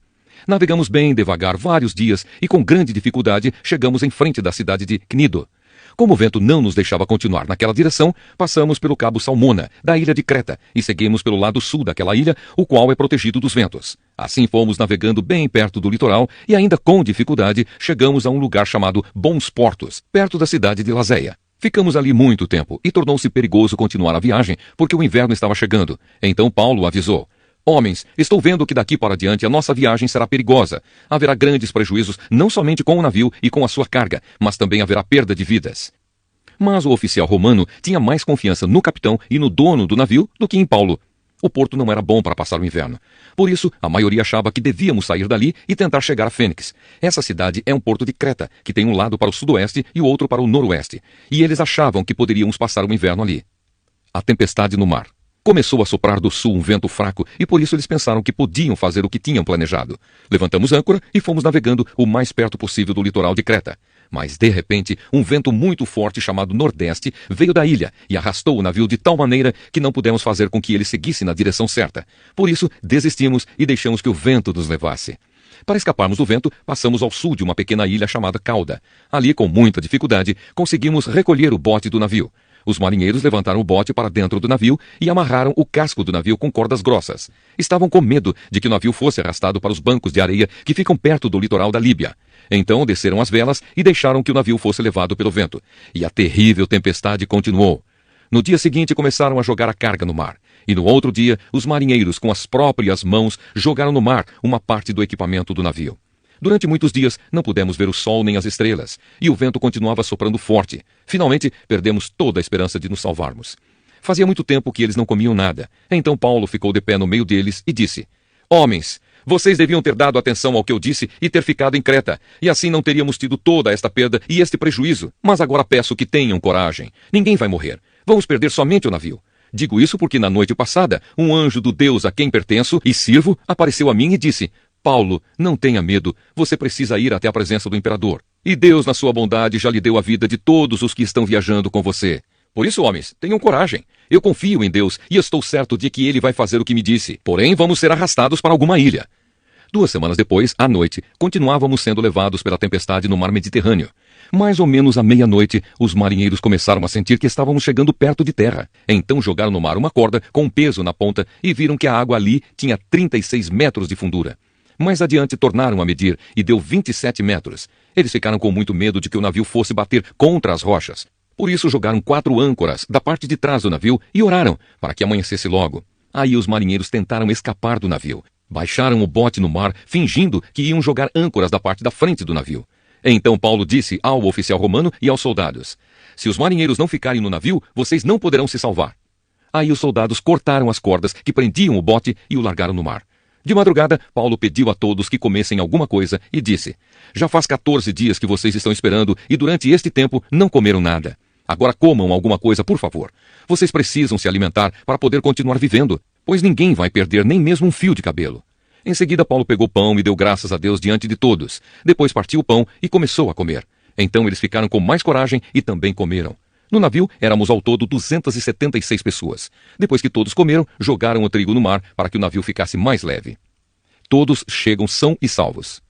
Navegamos bem devagar vários dias e com grande dificuldade chegamos em frente da cidade de Cnido. Como o vento não nos deixava continuar naquela direção, passamos pelo cabo Salmona, da ilha de Creta, e seguimos pelo lado sul daquela ilha, o qual é protegido dos ventos. Assim fomos navegando bem perto do litoral e ainda com dificuldade chegamos a um lugar chamado Bons Portos, perto da cidade de Lazéia. Ficamos ali muito tempo e tornou-se perigoso continuar a viagem porque o inverno estava chegando. Então Paulo avisou: Homens, estou vendo que daqui para diante a nossa viagem será perigosa. Haverá grandes prejuízos, não somente com o navio e com a sua carga, mas também haverá perda de vidas. Mas o oficial romano tinha mais confiança no capitão e no dono do navio do que em Paulo. O porto não era bom para passar o inverno. Por isso, a maioria achava que devíamos sair dali e tentar chegar a Fênix. Essa cidade é um porto de Creta, que tem um lado para o sudoeste e o outro para o noroeste. E eles achavam que poderíamos passar o inverno ali. A tempestade no mar. Começou a soprar do sul um vento fraco e por isso eles pensaram que podiam fazer o que tinham planejado. Levantamos âncora e fomos navegando o mais perto possível do litoral de Creta. Mas, de repente, um vento muito forte chamado Nordeste veio da ilha e arrastou o navio de tal maneira que não pudemos fazer com que ele seguisse na direção certa. Por isso, desistimos e deixamos que o vento nos levasse. Para escaparmos do vento, passamos ao sul de uma pequena ilha chamada Cauda. Ali, com muita dificuldade, conseguimos recolher o bote do navio. Os marinheiros levantaram o bote para dentro do navio e amarraram o casco do navio com cordas grossas. Estavam com medo de que o navio fosse arrastado para os bancos de areia que ficam perto do litoral da Líbia. Então desceram as velas e deixaram que o navio fosse levado pelo vento. E a terrível tempestade continuou. No dia seguinte começaram a jogar a carga no mar. E no outro dia, os marinheiros, com as próprias mãos, jogaram no mar uma parte do equipamento do navio. Durante muitos dias não pudemos ver o sol nem as estrelas, e o vento continuava soprando forte. Finalmente, perdemos toda a esperança de nos salvarmos. Fazia muito tempo que eles não comiam nada. Então Paulo ficou de pé no meio deles e disse: Homens, vocês deviam ter dado atenção ao que eu disse e ter ficado em Creta, e assim não teríamos tido toda esta perda e este prejuízo. Mas agora peço que tenham coragem. Ninguém vai morrer. Vamos perder somente o navio. Digo isso porque na noite passada, um anjo do Deus a quem pertenço e sirvo apareceu a mim e disse: Paulo, não tenha medo, você precisa ir até a presença do imperador. E Deus, na sua bondade, já lhe deu a vida de todos os que estão viajando com você. Por isso, homens, tenham coragem. Eu confio em Deus e estou certo de que Ele vai fazer o que me disse. Porém, vamos ser arrastados para alguma ilha. 2 semanas depois, à noite, continuávamos sendo levados pela tempestade no mar Mediterrâneo. Mais ou menos à meia-noite, os marinheiros começaram a sentir que estávamos chegando perto de terra. Então jogaram no mar uma corda com um peso na ponta e viram que a água ali tinha 36 metros de fundura. Mais adiante tornaram a medir e deu 27 metros. Eles ficaram com muito medo de que o navio fosse bater contra as rochas. Por isso jogaram 4 âncoras da parte de trás do navio e oraram para que amanhecesse logo. Aí os marinheiros tentaram escapar do navio. Baixaram o bote no mar, fingindo que iam jogar âncoras da parte da frente do navio. Então Paulo disse ao oficial romano e aos soldados: Se os marinheiros não ficarem no navio, vocês não poderão se salvar. Aí os soldados cortaram as cordas que prendiam o bote e o largaram no mar. De madrugada, Paulo pediu a todos que comessem alguma coisa e disse: Já faz 14 dias que vocês estão esperando e durante este tempo não comeram nada. Agora comam alguma coisa, por favor. Vocês precisam se alimentar para poder continuar vivendo, pois ninguém vai perder nem mesmo um fio de cabelo. Em seguida, Paulo pegou pão e deu graças a Deus diante de todos. Depois partiu o pão e começou a comer. Então eles ficaram com mais coragem e também comeram. No navio, éramos ao todo 276 pessoas. Depois que todos comeram, jogaram o trigo no mar para que o navio ficasse mais leve. Todos chegam são e salvos.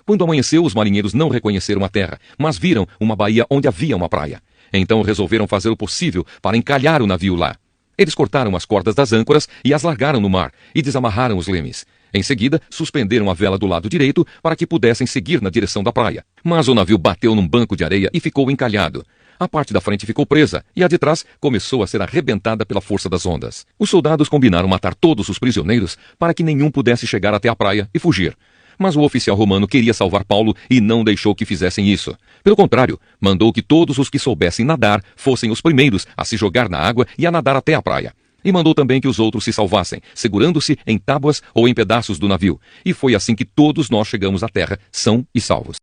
Quando amanheceu, os marinheiros não reconheceram a terra, mas viram uma baía onde havia uma praia. Então resolveram fazer o possível para encalhar o navio lá. Eles cortaram as cordas das âncoras e as largaram no mar, e desamarraram os lemes. Em seguida, suspenderam a vela do lado direito para que pudessem seguir na direção da praia. Mas o navio bateu num banco de areia e ficou encalhado. A parte da frente ficou presa, e a de trás começou a ser arrebentada pela força das ondas. Os soldados combinaram matar todos os prisioneiros para que nenhum pudesse chegar até a praia e fugir. Mas o oficial romano queria salvar Paulo e não deixou que fizessem isso. Pelo contrário, mandou que todos os que soubessem nadar fossem os primeiros a se jogar na água e a nadar até a praia. E mandou também que os outros se salvassem, segurando-se em tábuas ou em pedaços do navio. E foi assim que todos nós chegamos à terra, são e salvos.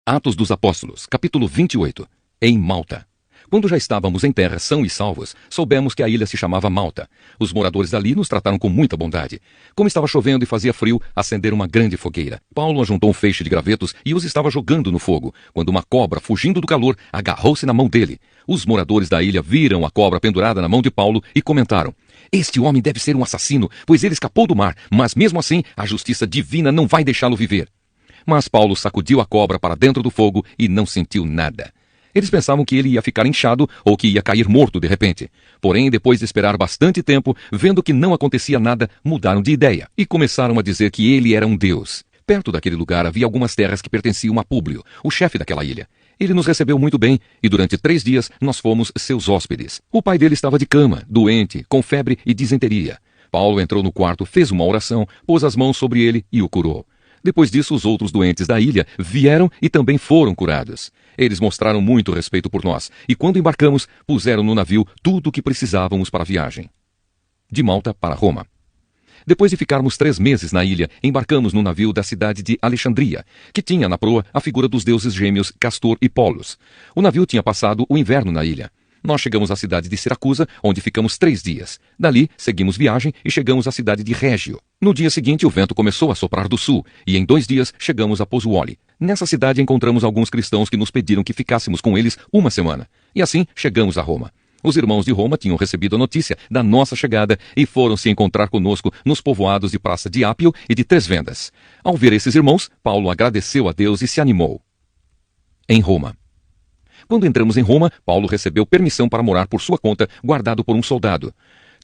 Atos dos Apóstolos, capítulo 28. Em Malta. Quando já estávamos em terra são e salvos, soubemos que a ilha se chamava Malta. Os moradores dali nos trataram com muita bondade. Como estava chovendo e fazia frio, acenderam uma grande fogueira. Paulo ajuntou um feixe de gravetos e os estava jogando no fogo, quando uma cobra, fugindo do calor, agarrou-se na mão dele. Os moradores da ilha viram a cobra pendurada na mão de Paulo e comentaram: Este homem deve ser um assassino, pois ele escapou do mar, mas mesmo assim a justiça divina não vai deixá-lo viver. Mas Paulo sacudiu a cobra para dentro do fogo e não sentiu nada. Eles pensavam que ele ia ficar inchado ou que ia cair morto de repente. Porém, depois de esperar bastante tempo, vendo que não acontecia nada, mudaram de ideia e começaram a dizer que ele era um deus. Perto daquele lugar havia algumas terras que pertenciam a Públio, o chefe daquela ilha. Ele nos recebeu muito bem e durante 3 dias nós fomos seus hóspedes. O pai dele estava de cama, doente, com febre e disenteria. Paulo entrou no quarto, fez uma oração, pôs as mãos sobre ele e o curou. Depois disso, os outros doentes da ilha vieram e também foram curados. Eles mostraram muito respeito por nós, e quando embarcamos, puseram no navio tudo o que precisávamos para a viagem. De Malta para Roma. Depois de ficarmos 3 meses na ilha, embarcamos no navio da cidade de Alexandria, que tinha na proa a figura dos deuses gêmeos Castor e Polos. O navio tinha passado o inverno na ilha. Nós chegamos à cidade de Siracusa, onde ficamos 3 dias. Dali, seguimos viagem e chegamos à cidade de Régio. No dia seguinte, o vento começou a soprar do sul, e em 2 dias chegamos a Pozzuoli. Nessa cidade encontramos alguns cristãos que nos pediram que ficássemos com eles 1 semana. E assim, chegamos a Roma. Os irmãos de Roma tinham recebido a notícia da nossa chegada e foram se encontrar conosco nos povoados de Praça de Ápio e de 3 Vendas. Ao ver esses irmãos, Paulo agradeceu a Deus e se animou. Em Roma. Quando entramos em Roma, Paulo recebeu permissão para morar por sua conta, guardado por um soldado.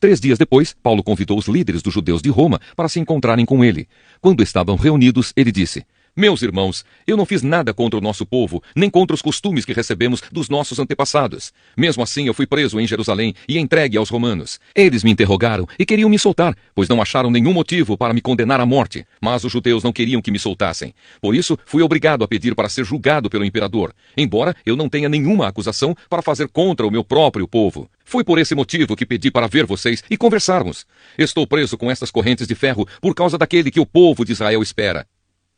3 dias depois, Paulo convidou os líderes dos judeus de Roma para se encontrarem com ele. Quando estavam reunidos, ele disse: Meus irmãos, eu não fiz nada contra o nosso povo, nem contra os costumes que recebemos dos nossos antepassados. Mesmo assim, eu fui preso em Jerusalém e entregue aos romanos. Eles me interrogaram e queriam me soltar, pois não acharam nenhum motivo para me condenar à morte. Mas os judeus não queriam que me soltassem. Por isso, fui obrigado a pedir para ser julgado pelo imperador, embora eu não tenha nenhuma acusação para fazer contra o meu próprio povo. Foi por esse motivo que pedi para ver vocês e conversarmos. Estou preso com estas correntes de ferro por causa daquele que o povo de Israel espera.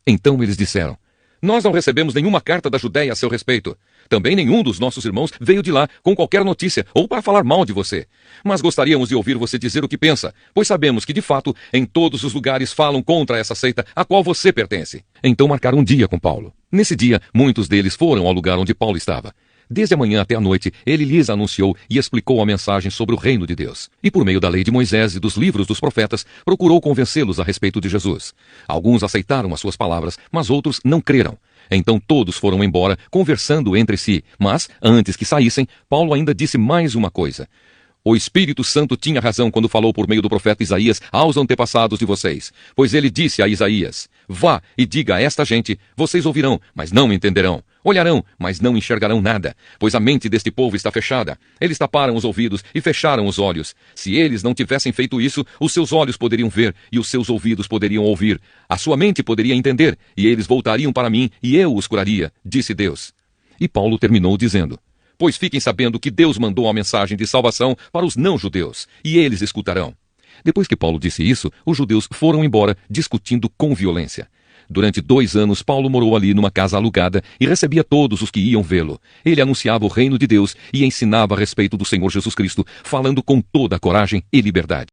Então eles disseram: Nós não recebemos nenhuma carta da Judéia a seu respeito. Também nenhum dos nossos irmãos veio de lá com qualquer notícia ou para falar mal de você. Mas gostaríamos de ouvir você dizer o que pensa, pois sabemos que, de fato, em todos os lugares falam contra essa seita a qual você pertence. Então marcaram um dia com Paulo. Nesse dia, muitos deles foram ao lugar onde Paulo estava. Desde a manhã até a noite, ele lhes anunciou e explicou a mensagem sobre o reino de Deus. E por meio da lei de Moisés e dos livros dos profetas, procurou convencê-los a respeito de Jesus. Alguns aceitaram as suas palavras, mas outros não creram. Então todos foram embora, conversando entre si. Mas, antes que saíssem, Paulo ainda disse mais uma coisa. O Espírito Santo tinha razão quando falou por meio do profeta Isaías aos antepassados de vocês. Pois ele disse a Isaías: Vá e diga a esta gente, vocês ouvirão, mas não entenderão. Olharão, mas não enxergarão nada, pois a mente deste povo está fechada. Eles taparam os ouvidos e fecharam os olhos. Se eles não tivessem feito isso, os seus olhos poderiam ver e os seus ouvidos poderiam ouvir. A sua mente poderia entender, e eles voltariam para mim e eu os curaria, disse Deus. E Paulo terminou dizendo: Pois fiquem sabendo que Deus mandou a mensagem de salvação para os não-judeus, e eles escutarão. Depois que Paulo disse isso, os judeus foram embora, discutindo com violência. Durante 2 anos, Paulo morou ali numa casa alugada e recebia todos os que iam vê-lo. Ele anunciava o reino de Deus e ensinava a respeito do Senhor Jesus Cristo, falando com toda a coragem e liberdade.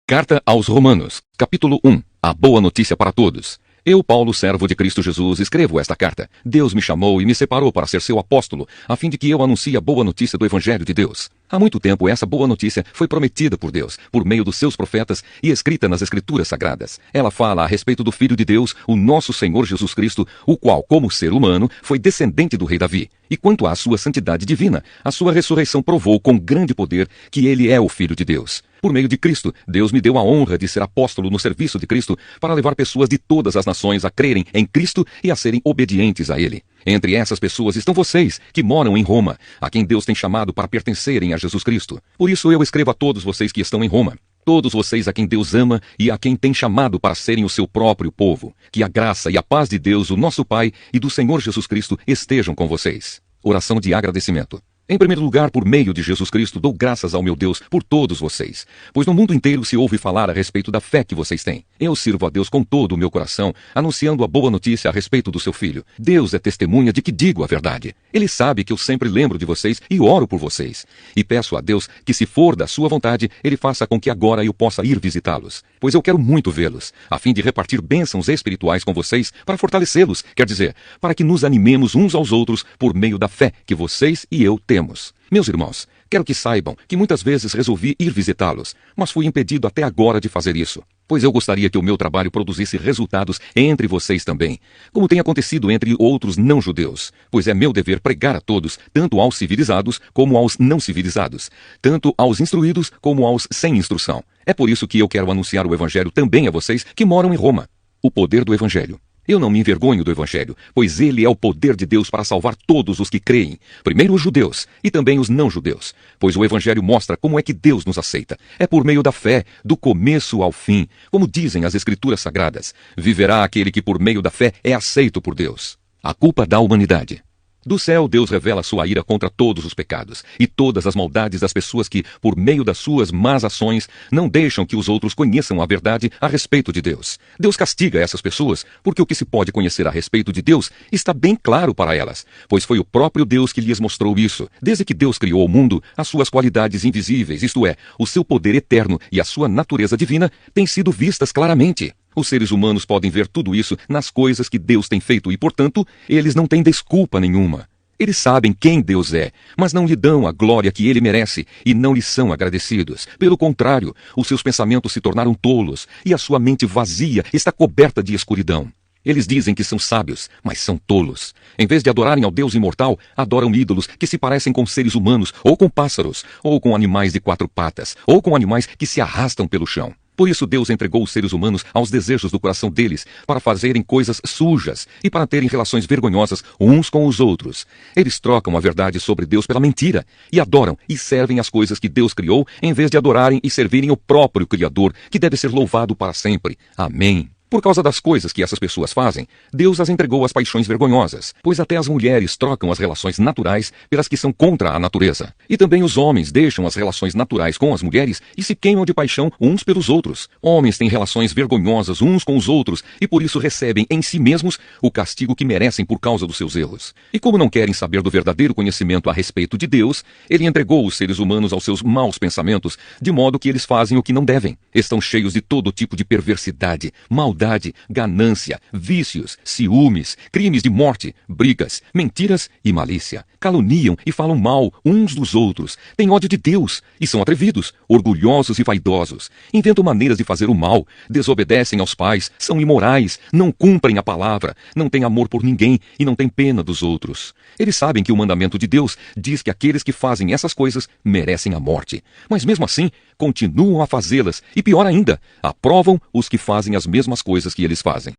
Carta aos Romanos, capítulo 1. A boa notícia para todos. Eu, Paulo, servo de Cristo Jesus, escrevo esta carta. Deus me chamou e me separou para ser seu apóstolo, a fim de que eu anuncie a boa notícia do Evangelho de Deus. Há muito tempo essa boa notícia foi prometida por Deus, por meio dos seus profetas e escrita nas Escrituras Sagradas. Ela fala a respeito do Filho de Deus, o nosso Senhor Jesus Cristo, o qual, como ser humano, foi descendente do rei Davi. E quanto à sua santidade divina, a sua ressurreição provou com grande poder que ele é o Filho de Deus. Por meio de Cristo, Deus me deu a honra de ser apóstolo no serviço de Cristo para levar pessoas de todas as nações a crerem em Cristo e a serem obedientes a Ele. Entre essas pessoas estão vocês, que moram em Roma, a quem Deus tem chamado para pertencerem a Jesus Cristo. Por isso eu escrevo a todos vocês que estão em Roma. Todos vocês a quem Deus ama e a quem tem chamado para serem o seu próprio povo. Que a graça e a paz de Deus, o nosso Pai, e do Senhor Jesus Cristo estejam com vocês. Oração de agradecimento. Em primeiro lugar, por meio de Jesus Cristo, dou graças ao meu Deus por todos vocês, pois no mundo inteiro se ouve falar a respeito da fé que vocês têm. Eu sirvo a Deus com todo o meu coração, anunciando a boa notícia a respeito do seu Filho. Deus é testemunha de que digo a verdade. Ele sabe que eu sempre lembro de vocês e oro por vocês. E peço a Deus que, se for da sua vontade, Ele faça com que agora eu possa ir visitá-los, pois eu quero muito vê-los, a fim de repartir bênçãos espirituais com vocês para fortalecê-los, quer dizer, para que nos animemos uns aos outros por meio da fé que vocês e eu temos. Meus irmãos, quero que saibam que muitas vezes resolvi ir visitá-los, mas fui impedido até agora de fazer isso, pois eu gostaria que o meu trabalho produzisse resultados entre vocês também, como tem acontecido entre outros não-judeus, pois é meu dever pregar a todos, tanto aos civilizados como aos não civilizados, tanto aos instruídos como aos sem instrução. É por isso que eu quero anunciar o Evangelho também a vocês que moram em Roma. O poder do Evangelho. Eu não me envergonho do Evangelho, pois ele é o poder de Deus para salvar todos os que creem, primeiro os judeus e também os não-judeus, pois o Evangelho mostra como é que Deus nos aceita. É por meio da fé, do começo ao fim, como dizem as Escrituras Sagradas. Viverá aquele que por meio da fé é aceito por Deus. A culpa da humanidade. Do céu, Deus revela sua ira contra todos os pecados e todas as maldades das pessoas que, por meio das suas más ações, não deixam que os outros conheçam a verdade a respeito de Deus. Deus castiga essas pessoas porque o que se pode conhecer a respeito de Deus está bem claro para elas, pois foi o próprio Deus que lhes mostrou isso. Desde que Deus criou o mundo, as suas qualidades invisíveis, isto é, o seu poder eterno e a sua natureza divina, têm sido vistas claramente. Os seres humanos podem ver tudo isso nas coisas que Deus tem feito e, portanto, eles não têm desculpa nenhuma. Eles sabem quem Deus é, mas não lhe dão a glória que ele merece e não lhe são agradecidos. Pelo contrário, os seus pensamentos se tornaram tolos e a sua mente vazia está coberta de escuridão. Eles dizem que são sábios, mas são tolos. Em vez de adorarem ao Deus imortal, adoram ídolos que se parecem com seres humanos, ou com pássaros, ou com animais de 4 patas, ou com animais que se arrastam pelo chão. Por isso Deus entregou os seres humanos aos desejos do coração deles, para fazerem coisas sujas e para terem relações vergonhosas uns com os outros. Eles trocam a verdade sobre Deus pela mentira, e adoram e servem as coisas que Deus criou, em vez de adorarem e servirem o próprio Criador, que deve ser louvado para sempre. Amém. Por causa das coisas que essas pessoas fazem, Deus as entregou às paixões vergonhosas, pois até as mulheres trocam as relações naturais pelas que são contra a natureza. E também os homens deixam as relações naturais com as mulheres e se queimam de paixão uns pelos outros. Homens têm relações vergonhosas uns com os outros e por isso recebem em si mesmos o castigo que merecem por causa dos seus erros. E como não querem saber do verdadeiro conhecimento a respeito de Deus, ele entregou os seres humanos aos seus maus pensamentos, de modo que eles fazem o que não devem. Estão cheios de todo tipo de perversidade, maldade, ganância, vícios, ciúmes, crimes de morte, brigas, mentiras e malícia. Caluniam e falam mal uns dos outros, têm ódio de Deus e são atrevidos, orgulhosos e vaidosos. Inventam maneiras de fazer o mal, desobedecem aos pais, são imorais, não cumprem a palavra, não têm amor por ninguém e não têm pena dos outros. Eles sabem que o mandamento de Deus diz que aqueles que fazem essas coisas merecem a morte. Mas mesmo assim, continuam a fazê-las e, pior ainda, aprovam os que fazem as mesmas coisas que eles fazem.